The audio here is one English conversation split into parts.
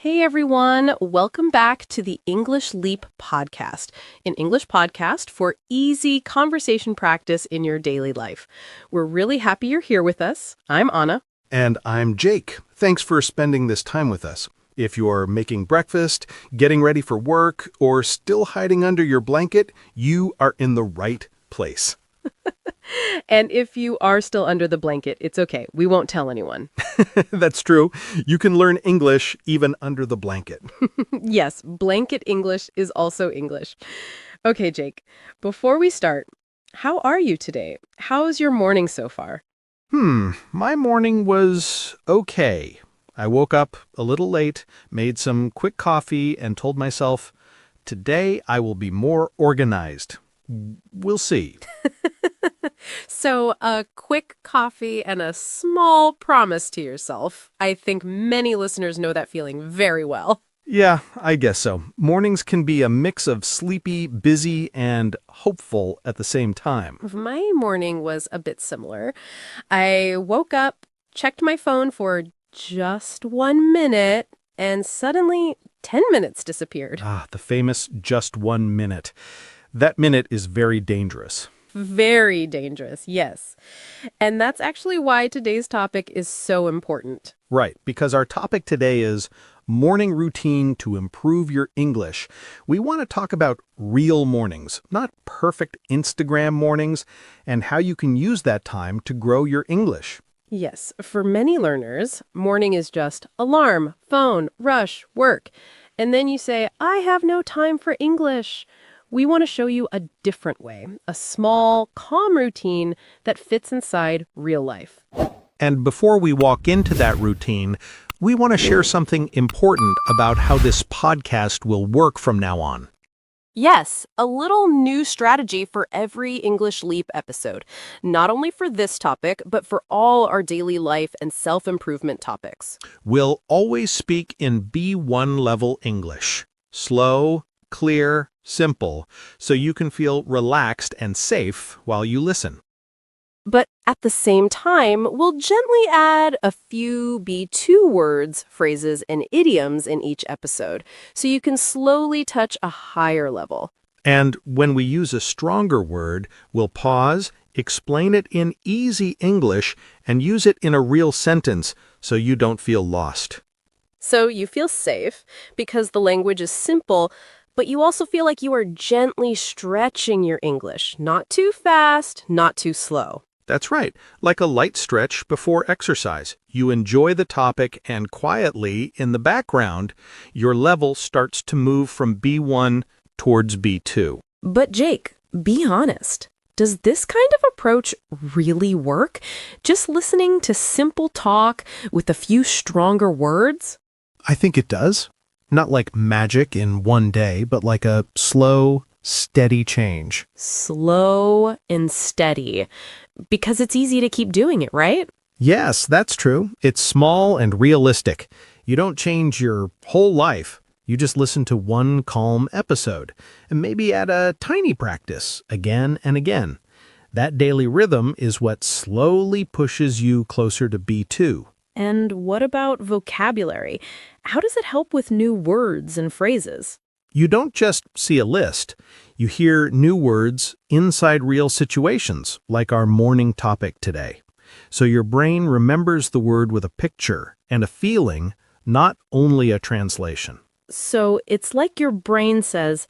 Hey everyone, welcome back to the English Leap podcast, an English podcast for easy conversation practice in your daily life. We're really happy you're here with us. I'm Anna. And I'm Jake. Thanks for spending this time with us. If you're making breakfast, getting ready for work, or still hiding under your blanket, you are in the right place. And if you are still under the blanket, it's okay. We won't tell anyone. That's true. You can learn English even under the blanket. Yes, blanket English is also English. Okay, Jake, before we start, how are you today? How's your morning so far? My morning was okay. I woke up a little late, made some quick coffee, and told myself, today I will be more organized. We'll see. So, a quick coffee and a small promise to yourself. I think many listeners know that feeling very well. Yeah, I guess so. Mornings can be a mix of sleepy, busy, and hopeful at the same time. My morning was a bit similar. I woke up, checked my phone for just 1 minute, and suddenly 10 minutes disappeared. The famous just 1 minute. That minute is very dangerous. Very dangerous, yes. And that's actually why today's topic is so important. Right, because our topic today is morning routine to improve your English. We want to talk about real mornings, not perfect Instagram mornings, and how you can use that time to grow your English. Yes, for many learners, morning is just alarm, phone, rush, work. And then you say, I have no time for English. We want to show you a different way, a small, calm routine that fits inside real life. And before we walk into that routine, we want to share something important about how this podcast will work from now on. Yes, a little new strategy for every English Leap episode, not only for this topic, but for all our daily life and self-improvement topics. We'll always speak in B1 level English. Slow, clear, simple, so you can feel relaxed and safe while you listen. But at the same time, we'll gently add a few B2 words, phrases, and idioms in each episode, so you can slowly touch a higher level. And when we use a stronger word, we'll pause, explain it in easy English, and use it in a real sentence so you don't feel lost. So you feel safe because the language is simple, but you also feel like you are gently stretching your English, not too fast, not too slow. That's right, like a light stretch before exercise. You enjoy the topic and quietly, in the background, your level starts to move from B1 towards B2. But Jake, be honest. Does this kind of approach really work? Just listening to simple talk with a few stronger words? I think it does. Not like magic in one day, but like a slow, steady change. Slow and steady. Because it's easy to keep doing it, right? Yes, that's true. It's small and realistic. You don't change your whole life. You just listen to one calm episode and maybe add a tiny practice again and again. That daily rhythm is what slowly pushes you closer to B2. And what about vocabulary? How does it help with new words and phrases? You don't just see a list. You hear new words inside real situations, like our morning topic today. So your brain remembers the word with a picture and a feeling, not only a translation. So it's like your brain says,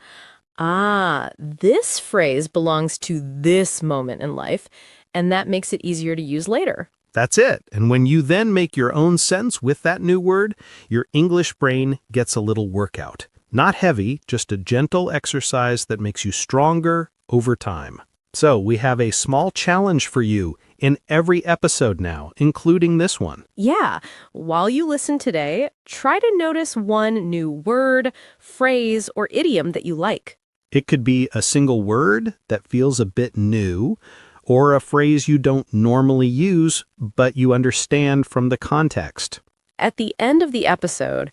this phrase belongs to this moment in life, and that makes it easier to use later. That's it. And when you then make your own sense with that new word, your English brain gets a little workout. Not heavy, just a gentle exercise that makes you stronger over time. So we have a small challenge for you in every episode now, including this one. Yeah. While you listen today, try to notice one new word, phrase, or idiom that you like. It could be a single word that feels a bit new, or a phrase you don't normally use, but you understand from the context. At the end of the episode,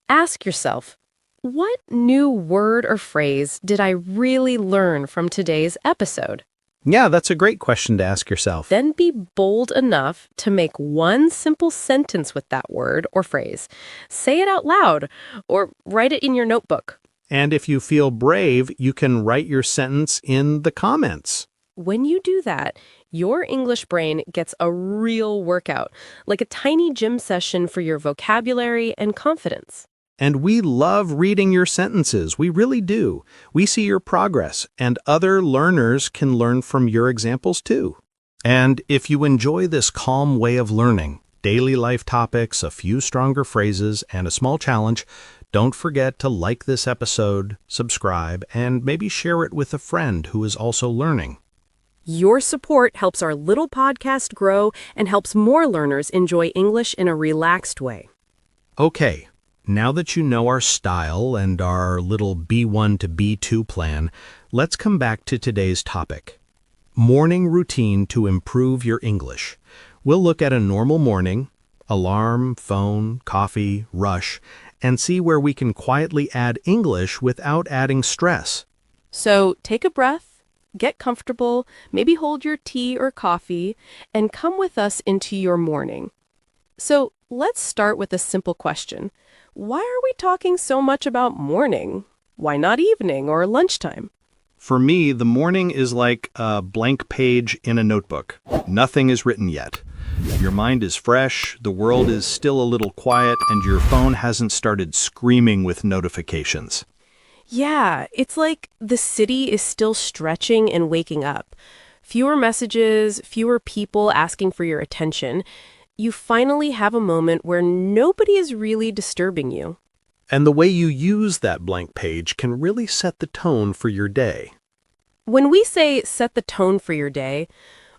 ask yourself, what new word or phrase did I really learn from today's episode? Yeah, that's a great question to ask yourself. Then be bold enough to make one simple sentence with that word or phrase. Say it out loud or write it in your notebook. And if you feel brave, you can write your sentence in the comments. When you do that, your English brain gets a real workout, like a tiny gym session for your vocabulary and confidence. And we love reading your sentences. We really do. We see your progress, and other learners can learn from your examples too. And if you enjoy this calm way of learning, daily life topics, a few stronger phrases, and a small challenge, don't forget to like this episode, subscribe, and maybe share it with a friend who is also learning. Your support helps our little podcast grow and helps more learners enjoy English in a relaxed way. Okay, now that you know our style and our little B1 to B2 plan, let's come back to today's topic. Morning routine to improve your English. We'll look at a normal morning, alarm, phone, coffee, rush, and see where we can quietly add English without adding stress. So take a breath, get comfortable, maybe hold your tea or coffee, and come with us into your morning. So let's start with a simple question. Why are we talking so much about morning? Why not evening or lunchtime? For me, the morning is like a blank page in a notebook. Nothing is written yet. Your mind is fresh, the world is still a little quiet, and your phone hasn't started screaming with notifications. Yeah, it's like the city is still stretching and waking up. Fewer messages, fewer people asking for your attention. You finally have a moment where nobody is really disturbing you. And the way you use that blank page can really set the tone for your day. When we say set the tone for your day,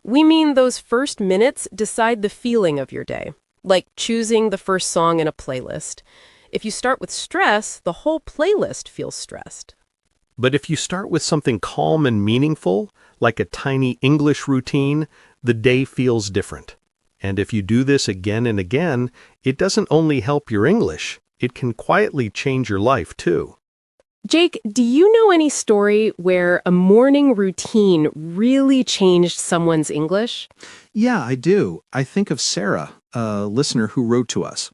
we mean those first minutes decide the feeling of your day, like choosing the first song in a playlist. If you start with stress, the whole playlist feels stressed. But if you start with something calm and meaningful, like a tiny English routine, the day feels different. And if you do this again and again, it doesn't only help your English, it can quietly change your life too. Jake, do you know any story where a morning routine really changed someone's English? Yeah, I do. I think of Sarah, a listener who wrote to us.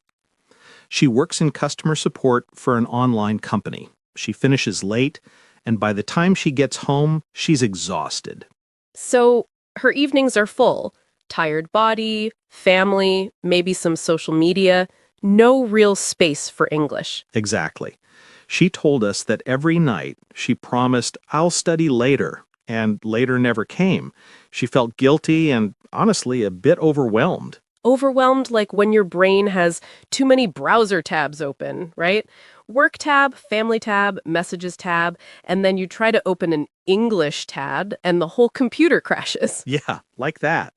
She works in customer support for an online company. She finishes late, and by the time she gets home, she's exhausted. So her evenings are full. Tired body, family, maybe some social media. No real space for English. Exactly. She told us that every night she promised, "I'll study later," and later never came. She felt guilty and, honestly, a bit overwhelmed. Overwhelmed like when your brain has too many browser tabs open, right? Work tab, family tab, messages tab, and then you try to open an English tab and the whole computer crashes. Yeah, like that.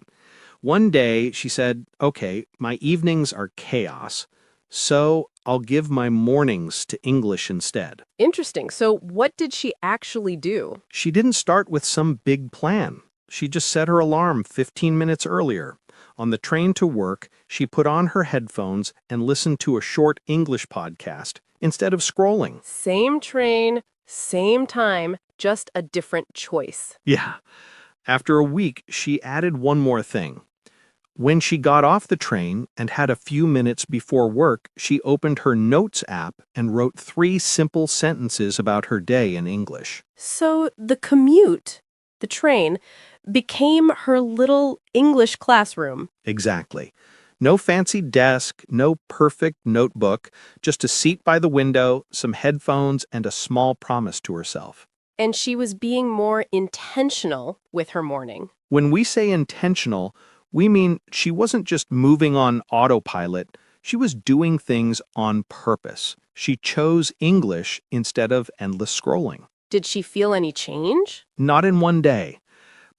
One day she said, "Okay, my evenings are chaos, so I'll give my mornings to English instead." Interesting. So what did she actually do? She didn't start with some big plan. She just set her alarm 15 minutes earlier. On the train to work, she put on her headphones and listened to a short English podcast instead of scrolling. Same train, same time, just a different choice. Yeah. After a week, she added one more thing. When she got off the train and had a few minutes before work, she opened her Notes app and wrote 3 simple sentences about her day in English. So the commute, the train, became her little English classroom. Exactly. No fancy desk, no perfect notebook, just a seat by the window, some headphones, and a small promise to herself. And she was being more intentional with her morning. When we say intentional, we mean she wasn't just moving on autopilot, she was doing things on purpose. She chose English instead of endless scrolling. Did she feel any change? Not in one day,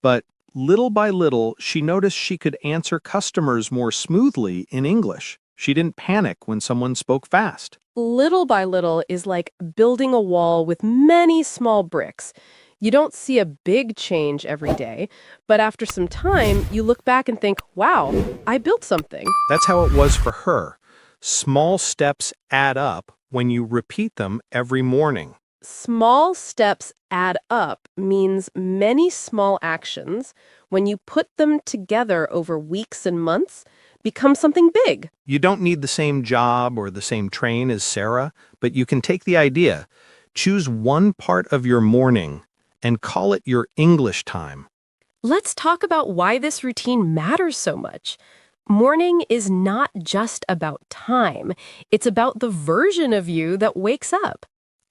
but little by little, she noticed she could answer customers more smoothly in English. She didn't panic when someone spoke fast. Little by little is like building a wall with many small bricks. You don't see a big change every day, but after some time, you look back and think, wow, I built something. That's how it was for her. Small steps add up when you repeat them every morning. Small steps add up means many small actions, when you put them together over weeks and months, become something big. You don't need the same job or the same train as Sarah, but you can take the idea. Choose one part of your morning and call it your English time. Let's talk about why this routine matters so much. Morning is not just about time. It's about the version of you that wakes up.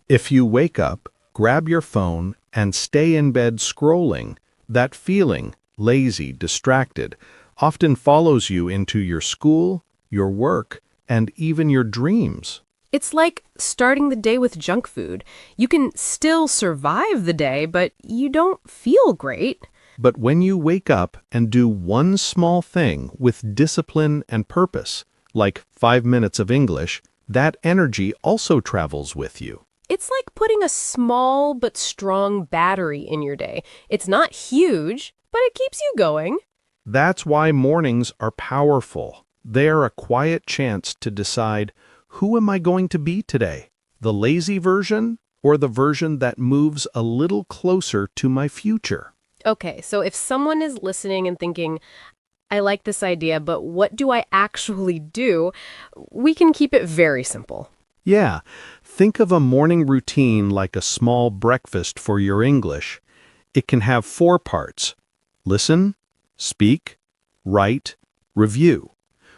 If you wake up, grab your phone, and stay in bed scrolling, that feeling, lazy, distracted, often follows you into your school, your work, and even your dreams. It's like starting the day with junk food. You can still survive the day, but you don't feel great. But when you wake up and do one small thing with discipline and purpose, like 5 minutes of English, that energy also travels with you. It's like putting a small but strong battery in your day. It's not huge, but it keeps you going. That's why mornings are powerful. They're a quiet chance to decide, who am I going to be today? The lazy version or the version that moves a little closer to my future? Okay, so if someone is listening and thinking, I like this idea, but what do I actually do? We can keep it very simple. Yeah, think of a morning routine like a small breakfast for your English. It can have 4 parts: listen, speak, write, review.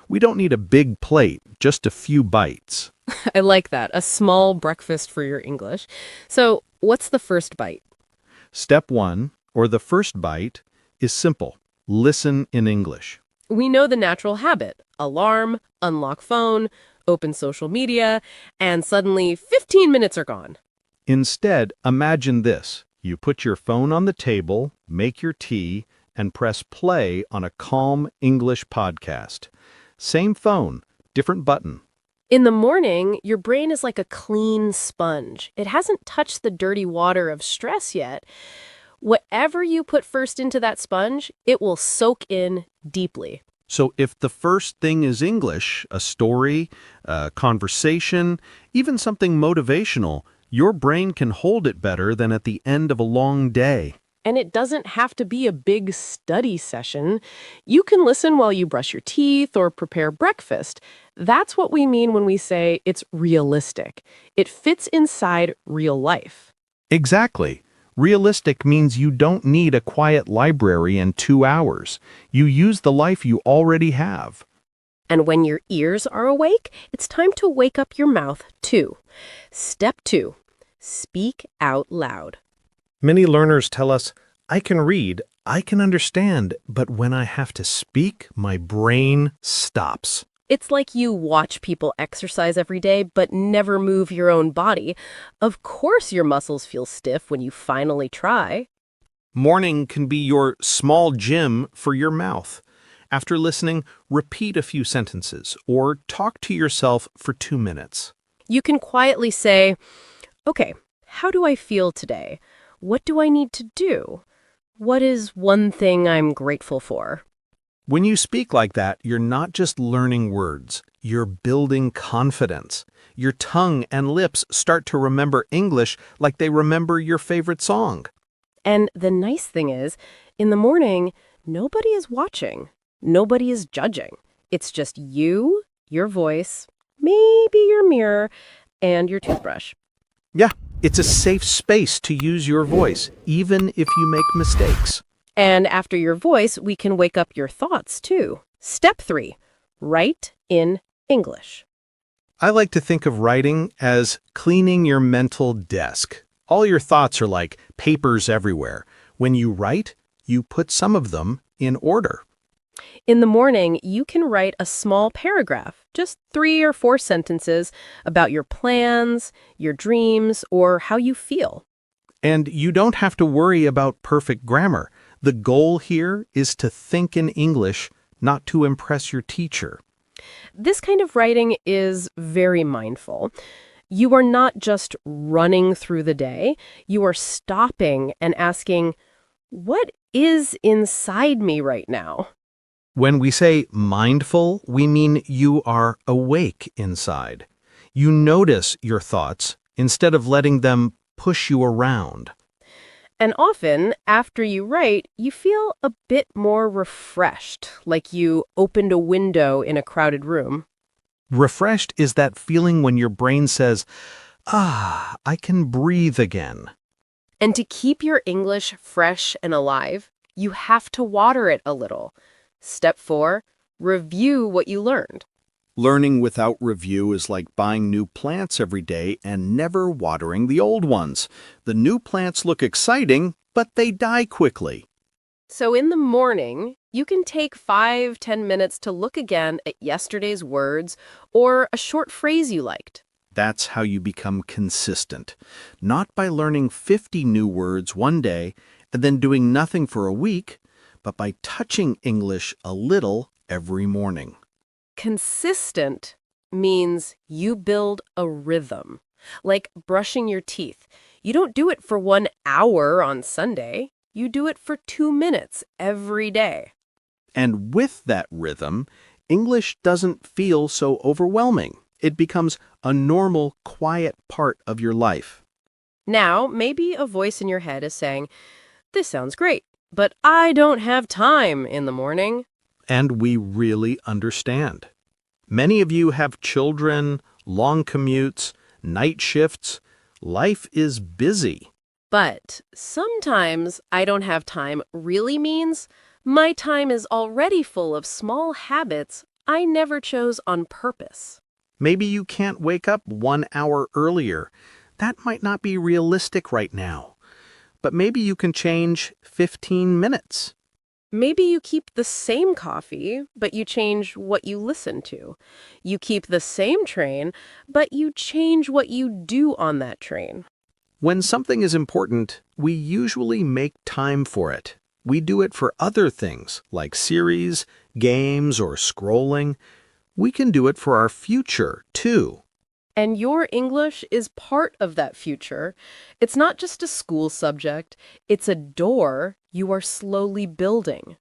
We don't need a big plate, just a few bites. I like that, a small breakfast for your English. So, what's the first bite? Step 1, or the first bite, is simple. Listen in English. We know the natural habit: alarm, unlock phone, open social media, and suddenly 15 minutes are gone. Instead, imagine this. You put your phone on the table, make your tea, and press play on a calm English podcast. Same phone, different button. In the morning, your brain is like a clean sponge. It hasn't touched the dirty water of stress yet. Whatever you put first into that sponge, it will soak in deeply. So if the first thing is English, a story, a conversation, even something motivational, your brain can hold it better than at the end of a long day. And it doesn't have to be a big study session. You can listen while you brush your teeth or prepare breakfast. That's what we mean when we say it's realistic. It fits inside real life. Exactly. Realistic means you don't need a quiet library and 2 hours. You use the life you already have. And when your ears are awake, it's time to wake up your mouth too. Step 2, speak out loud. Many learners tell us, I can read, I can understand, but when I have to speak, my brain stops. It's like you watch people exercise every day but never move your own body. Of course your muscles feel stiff when you finally try. Morning can be your small gym for your mouth. After listening, repeat a few sentences or talk to yourself for 2 minutes. You can quietly say, okay, how do I feel today? What do I need to do? What is one thing I'm grateful for? When you speak like that, you're not just learning words, you're building confidence. Your tongue and lips start to remember English like they remember your favorite song. And the nice thing is, in the morning, nobody is watching. Nobody is judging. It's just you, your voice, maybe your mirror, and your toothbrush. Yeah, it's a safe space to use your voice, even if you make mistakes. And after your voice, we can wake up your thoughts, too. Step 3, write in English. I like to think of writing as cleaning your mental desk. All your thoughts are like papers everywhere. When you write, you put some of them in order. In the morning, you can write a small paragraph, just 3 or 4 sentences about your plans, your dreams, or how you feel. And you don't have to worry about perfect grammar. The goal here is to think in English, not to impress your teacher. This kind of writing is very mindful. You are not just running through the day. You are stopping and asking, what is inside me right now? When we say mindful, we mean you are awake inside. You notice your thoughts instead of letting them push you around. And often, after you write, you feel a bit more refreshed, like you opened a window in a crowded room. Refreshed is that feeling when your brain says, I can breathe again. And to keep your English fresh and alive, you have to water it a little. Step 4, review what you learned. Learning without review is like buying new plants every day and never watering the old ones. The new plants look exciting, but they die quickly. So in the morning, you can take 5-10 minutes to look again at yesterday's words or a short phrase you liked. That's how you become consistent. Not by learning 50 new words one day and then doing nothing for a week, but by touching English a little every morning. Consistent means you build a rhythm, like brushing your teeth. You don't do it for 1 hour on Sunday. You do it for 2 minutes every day. And with that rhythm, English doesn't feel so overwhelming. It becomes a normal, quiet part of your life. Now, maybe a voice in your head is saying, "This sounds great, but I don't have time in the morning." And we really understand. Many of you have children, long commutes, night shifts. Life is busy. But sometimes I don't have time really means my time is already full of small habits I never chose on purpose. Maybe you can't wake up 1 hour earlier. That might not be realistic right now. But maybe you can change 15 minutes. Maybe you keep the same coffee, but you change what you listen to. You keep the same train, but you change what you do on that train. When something is important, we usually make time for it. We do it for other things, like series, games, or scrolling. We can do it for our future, too. And your English is part of that future. It's not just a school subject. It's a door you are slowly building.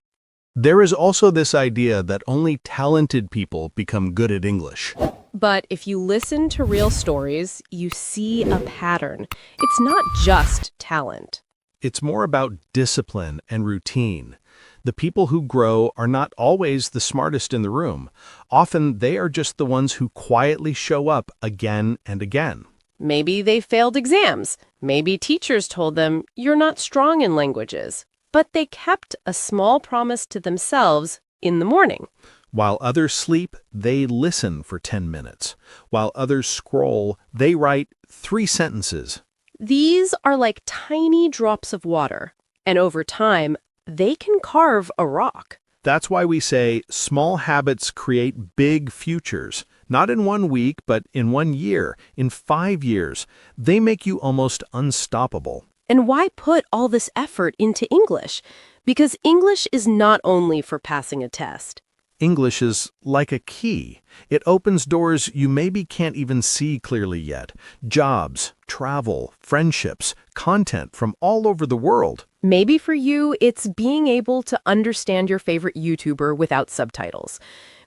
There is also this idea that only talented people become good at English. But if you listen to real stories, you see a pattern. It's not just talent. It's more about discipline and routine. The people who grow are not always the smartest in the room. Often they are just the ones who quietly show up again and again. Maybe they failed exams. Maybe teachers told them, "You're not strong in languages." But they kept a small promise to themselves in the morning. While others sleep, they listen for 10 minutes. While others scroll, they write 3 sentences. These are like tiny drops of water, and over time, they can carve a rock. That's why we say small habits create big futures. Not in 1 week, but in 1 year, in 5 years. They make you almost unstoppable. And why put all this effort into English? Because English is not only for passing a test. English is like a key. It opens doors you maybe can't even see clearly yet. Jobs, travel, friendships, content from all over the world. Maybe for you, it's being able to understand your favorite YouTuber without subtitles.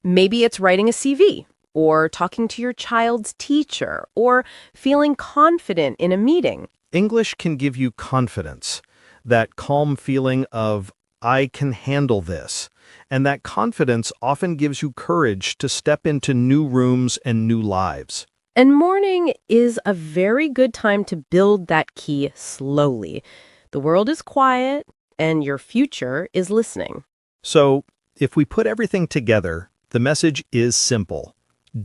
Maybe it's writing a CV, or talking to your child's teacher, or feeling confident in a meeting. English can give you confidence, that calm feeling of, I can handle this. And that confidence often gives you courage to step into new rooms and new lives. And morning is a very good time to build that key slowly. The world is quiet, and your future is listening. So, if we put everything together, the message is simple.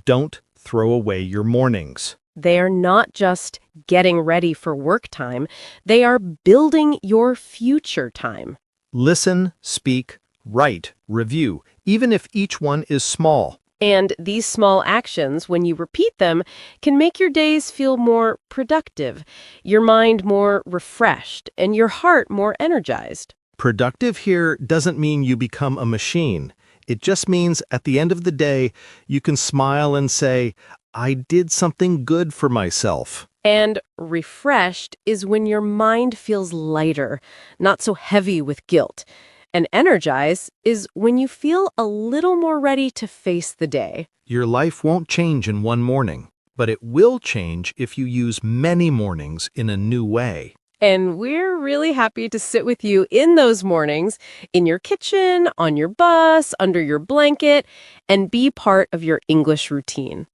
Don't throw away your mornings. They are not just getting ready for work time. They are building your future time. Listen, speak, write, review, even if each one is small. And these small actions, when you repeat them, can make your days feel more productive, your mind more refreshed, and your heart more energized. Productive here doesn't mean you become a machine. It just means at the end of the day, you can smile and say, I did something good for myself. And refreshed is when your mind feels lighter, not so heavy with guilt. And energized is when you feel a little more ready to face the day. Your life won't change in one morning, but it will change if you use many mornings in a new way. And we're really happy to sit with you in those mornings, in your kitchen, on your bus, under your blanket, and be part of your English routine.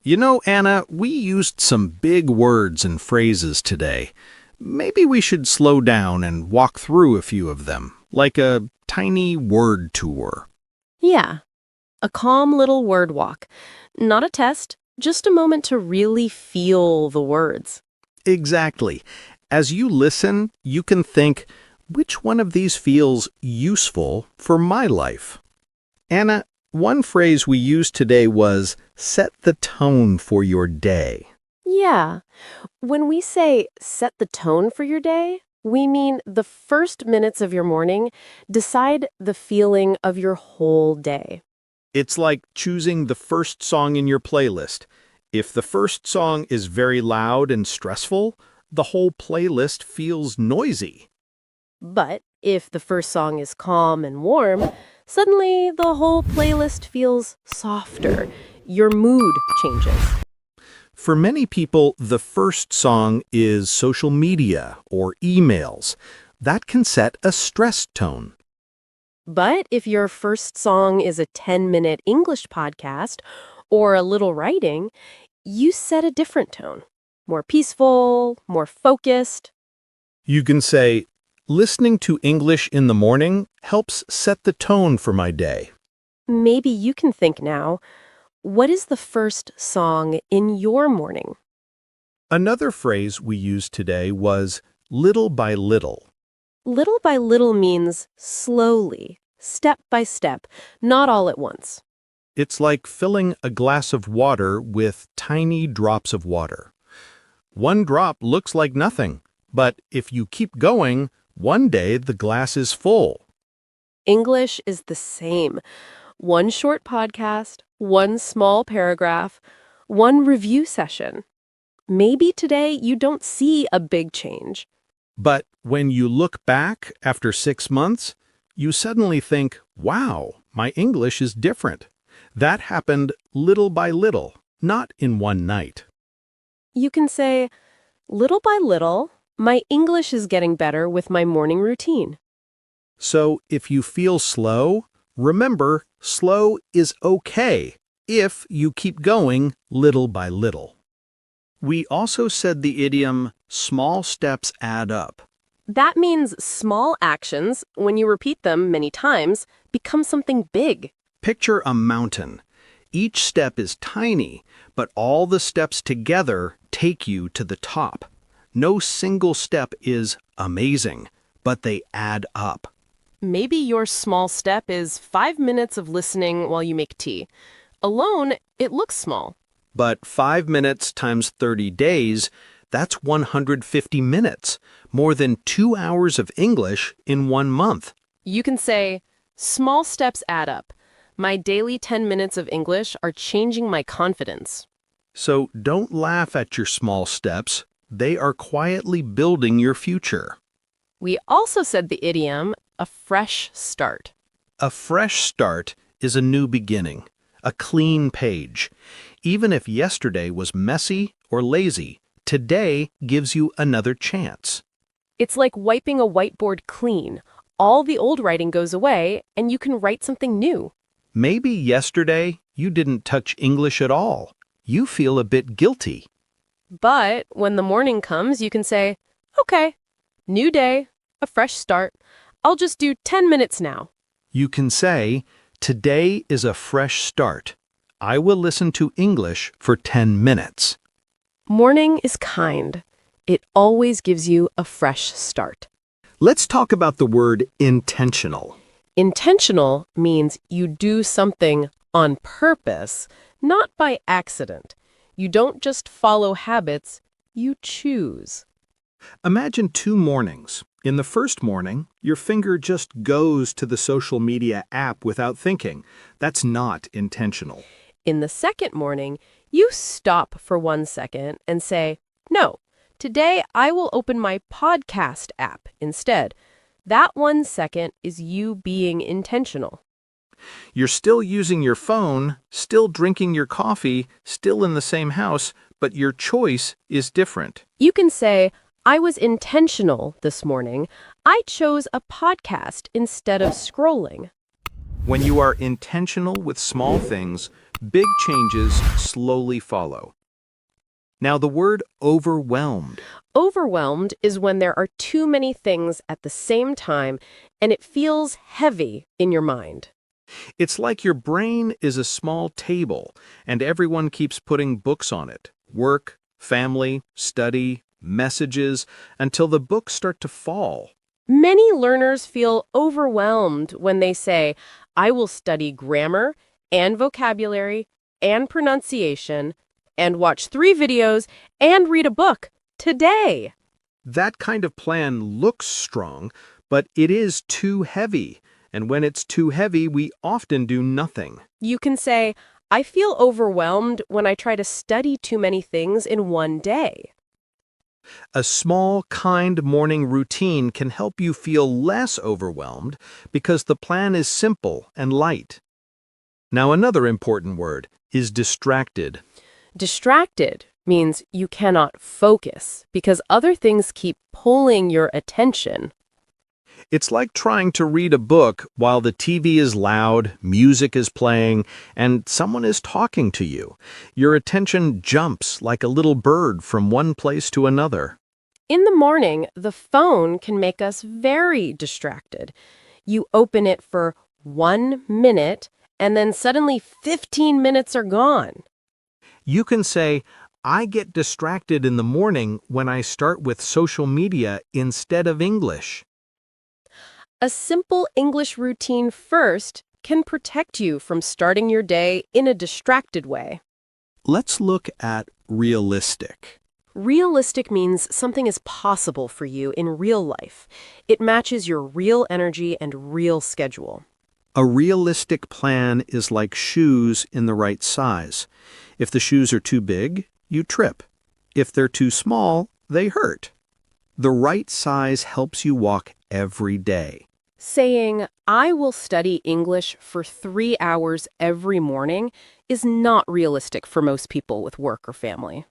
You know, Anna, we used some big words and phrases today. Maybe we should slow down and walk through a few of them, like a tiny word tour. Yeah, a calm little word walk. Not a test, just a moment to really feel the words. Exactly. As you listen, you can think, which one of these feels useful for my life? Anna, one phrase we used today was, set the tone for your day. Yeah. When we say set the tone for your day, we mean the first minutes of your morning decide the feeling of your whole day. It's like choosing the first song in your playlist. If the first song is very loud and stressful, the whole playlist feels noisy. But if the first song is calm and warm, suddenly the whole playlist feels softer. Your mood changes. For many people, the first song is social media or emails. That can set a stress tone. But if your first song is a 10-minute English podcast or a little writing, you set a different tone. More peaceful, more focused. You can say, listening to English in the morning helps set the tone for my day. Maybe you can think now, what is the first song in your morning? Another phrase we used today was little by little. Little by little means slowly, step by step, not all at once. It's like filling a glass of water with tiny drops of water. One drop looks like nothing, but if you keep going, one day the glass is full. English is the same. One short podcast, one small paragraph, one review session. Maybe today you don't see a big change. But when you look back after 6 months, you suddenly think, wow, my English is different. That happened little by little, not in one night. You can say, little by little, my English is getting better with my morning routine. So if you feel slow, remember, slow is okay if you keep going little by little. We also said the idiom, small steps add up. That means small actions, when you repeat them many times, become something big. Picture a mountain. Each step is tiny, but all the steps together take you to the top. No single step is amazing, but they add up. Maybe your small step is 5 minutes of listening while you make tea. Alone, it looks small. But 5 minutes times 30 days, that's 150 minutes, more than 2 hours of English in 1 month. You can say, small steps add up. My daily 10 minutes of English are changing my confidence. So don't laugh at your small steps. They are quietly building your future. We also said the idiom, a fresh start. A fresh start is a new beginning, a clean page. Even if yesterday was messy or lazy, today gives you another chance. It's like wiping a whiteboard clean. All the old writing goes away, and you can write something new. Maybe yesterday you didn't touch English at all. You feel a bit guilty. But when the morning comes, you can say, okay, new day, a fresh start. I'll just do 10 minutes now. You can say, today is a fresh start. I will listen to English for 10 minutes. Morning is kind. It always gives you a fresh start. Let's talk about the word intentional. Intentional means you do something on purpose, not by accident. You don't just follow habits, you choose. Imagine 2 mornings. In the first morning, your finger just goes to the social media app without thinking. That's not intentional. In the second morning, you stop for 1 second and say, no, today I will open my podcast app instead. That 1 second is you being intentional. You're still using your phone, still drinking your coffee, still in the same house, but your choice is different. You can say, I was intentional this morning. I chose a podcast instead of scrolling. When you are intentional with small things, big changes slowly follow. Now the word overwhelmed. Overwhelmed is when there are too many things at the same time and it feels heavy in your mind. It's like your brain is a small table and everyone keeps putting books on it. Work, family, study, messages, until the books start to fall. Many learners feel overwhelmed when they say, I will study grammar and vocabulary and pronunciation and watch 3 videos and read a book today. That kind of plan looks strong, but it is too heavy. And when it's too heavy, we often do nothing. You can say, I feel overwhelmed when I try to study too many things in one day. A small, kind morning routine can help you feel less overwhelmed because the plan is simple and light. Now, another important word is distracted. Distracted means you cannot focus because other things keep pulling your attention. It's like trying to read a book while the TV is loud, music is playing, and someone is talking to you. Your attention jumps like a little bird from one place to another. In the morning, the phone can make us very distracted. You open it for 1 minute, and then suddenly 15 minutes are gone. You can say, I get distracted in the morning when I start with social media instead of English. A simple English routine first can protect you from starting your day in a distracted way. Let's look at realistic. Realistic means something is possible for you in real life. It matches your real energy and real schedule. A realistic plan is like shoes in the right size. If the shoes are too big, you trip. If they're too small, they hurt. The right size helps you walk every day. Saying, I will study English for 3 hours every morning is not realistic for most people with work or family.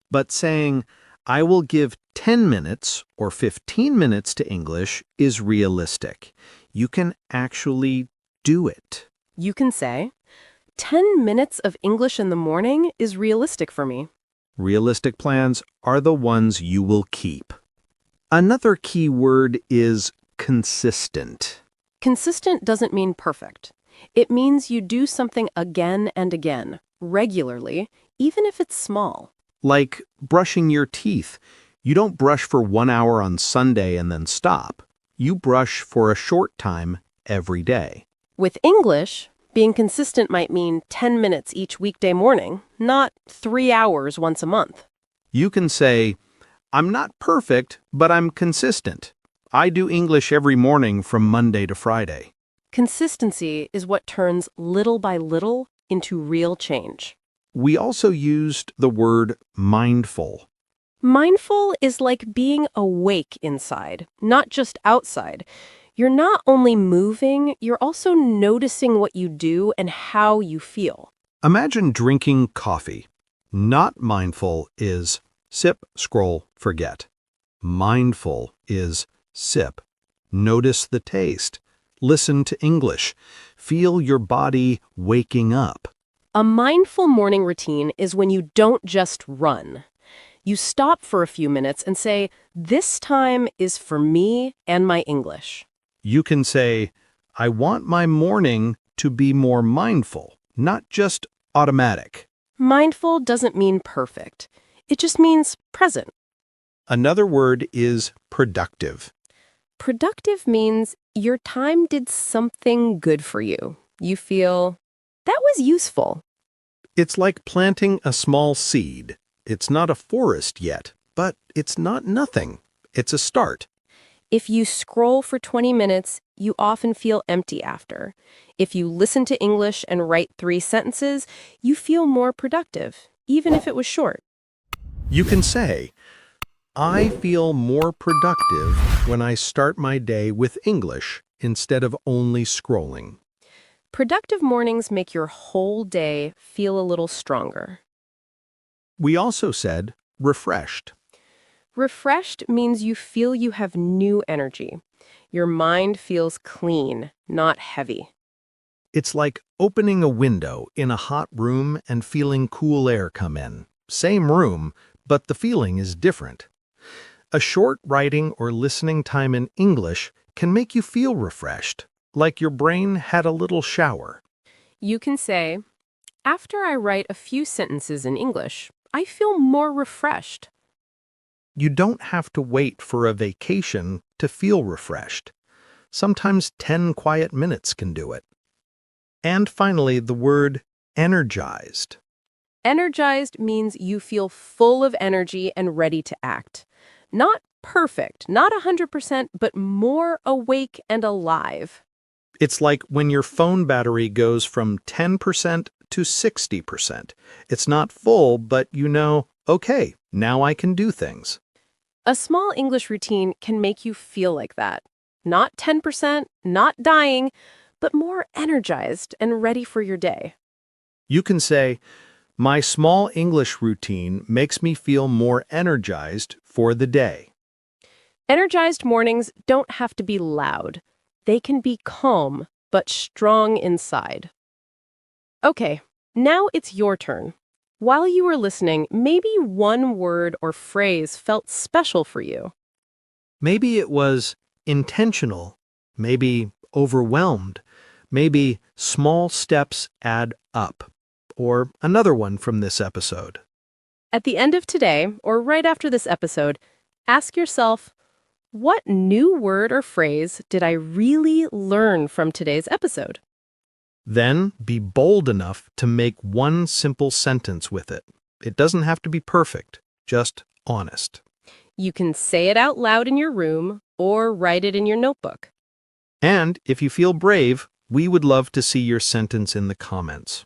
But saying, I will give 10 minutes or 15 minutes to English is realistic. You can actually do it. You can say, 10 minutes of English in the morning is realistic for me. Realistic plans are the ones you will keep. Another key word is consistent. Consistent doesn't mean perfect. It means you do something again and again, regularly, even if it's small. Like brushing your teeth. You don't brush for 1 hour on Sunday and then stop. You brush for a short time every day. With English, being consistent might mean 10 minutes each weekday morning, not 3 hours once a month. You can say, I'm not perfect, but I'm consistent. I do English every morning from Monday to Friday. Consistency is what turns little by little into real change. We also used the word mindful. Mindful is like being awake inside, not just outside. You're not only moving, you're also noticing what you do and how you feel. Imagine drinking coffee. Not mindful is sip, scroll, forget. Mindful is sip. Notice the taste. Listen to English. Feel your body waking up. A mindful morning routine is when you don't just run. You stop for a few minutes and say, this time is for me and my English. You can say, I want my morning to be more mindful, not just automatic. Mindful doesn't mean perfect. It just means present. Another word is productive. Productive means your time did something good for you. You feel, that was useful. It's like planting a small seed. It's not a forest yet, but it's not nothing. It's a start. If you scroll for 20 minutes, you often feel empty after. If you listen to English and write 3 sentences, you feel more productive, even if it was short. You can say, I feel more productive when I start my day with English instead of only scrolling. Productive mornings make your whole day feel a little stronger. We also said refreshed. Refreshed means you feel you have new energy. Your mind feels clean, not heavy. It's like opening a window in a hot room and feeling cool air come in. Same room, but the feeling is different. A short writing or listening time in English can make you feel refreshed, like your brain had a little shower. You can say, after I write a few sentences in English, I feel more refreshed. You don't have to wait for a vacation to feel refreshed. Sometimes 10 quiet minutes can do it. And finally, the word energized. Energized means you feel full of energy and ready to act. Not perfect, not 100%, but more awake and alive. It's like when your phone battery goes from 10% to 60%. It's not full, but you know, okay, now I can do things. A small English routine can make you feel like that. Not 10%, not dying, but more energized and ready for your day. You can say, my small English routine makes me feel more energized for the day. Energized mornings don't have to be loud. They can be calm, but strong inside. Okay, now it's your turn. While you were listening, maybe one word or phrase felt special for you. Maybe it was intentional, maybe overwhelmed, maybe small steps add up, or another one from this episode. At the end of today, or right after this episode, ask yourself, what new word or phrase did I really learn from today's episode? Then be bold enough to make one simple sentence with it. It doesn't have to be perfect, just honest. You can say it out loud in your room or write it in your notebook. And if you feel brave, we would love to see your sentence in the comments.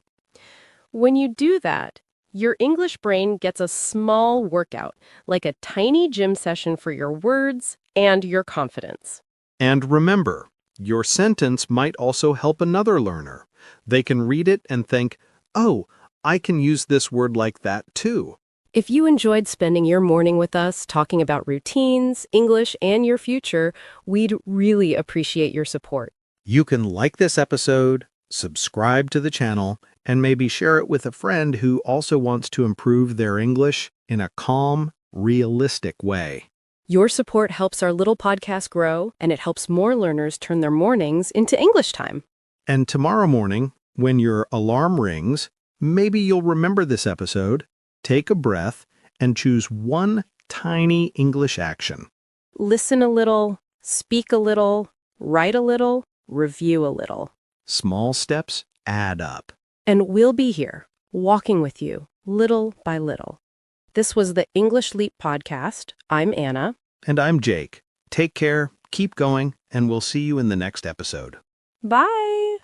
When you do that, your English brain gets a small workout, like a tiny gym session for your words and your confidence. And remember, your sentence might also help another learner. They can read it and think, oh, I can use this word like that too. If you enjoyed spending your morning with us talking about routines, English, and your future, we'd really appreciate your support. You can like this episode, subscribe to the channel, and maybe share it with a friend who also wants to improve their English in a calm, realistic way. Your support helps our little podcast grow, and it helps more learners turn their mornings into English time. And tomorrow morning, when your alarm rings, maybe you'll remember this episode, take a breath, and choose one tiny English action. Listen a little, speak a little, write a little, review a little. Small steps add up. And we'll be here, walking with you, little by little. This was the English Leap Podcast. I'm Anna. And I'm Jake. Take care, keep going, and we'll see you in the next episode. Bye!